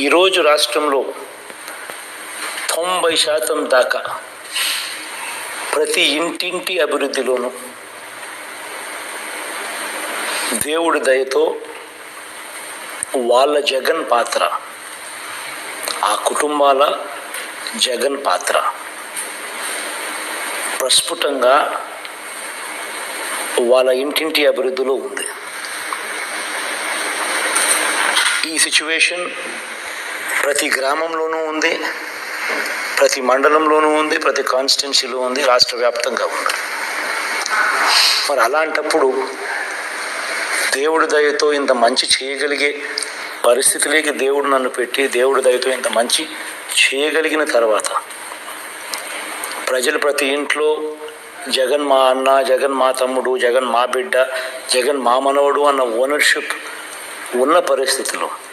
ఈరోజు రాష్ట్రంలో 90% దాకా ప్రతి ఇంటింటి అభివృద్ధిలోనూ దేవుడి దయతో వాళ్ళ జగన్ పాత్ర, ఆ కుటుంబాల జగన్ పాత్ర ప్రస్ఫుటంగా వాళ్ళ ఇంటింటి అభివృద్ధిలో ఉంది. ఈ సిచ్యువేషన్ ప్రతి గ్రామంలోనూ ఉంది, ప్రతి మండలంలోనూ ఉంది, ప్రతి కాన్స్టిట్యున్సీలో ఉంది, రాష్ట్ర వ్యాప్తంగా ఉంది. మరి అలాంటప్పుడు దేవుడి దయతో ఇంత మంచి చేయగలిగే పరిస్థితిలోకి దేవుడు నన్ను పెట్టి, దేవుడి దయతో ఇంత మంచి చేయగలిగిన తర్వాత ప్రజలు ప్రతి ఇంట్లో జగన్ మా అన్న, జగన్ మా తమ్ముడు, జగన్ మా బిడ్డ, జగన్ మా మనవడు అన్న ఓనర్షిప్ ఉన్న పరిస్థితిలో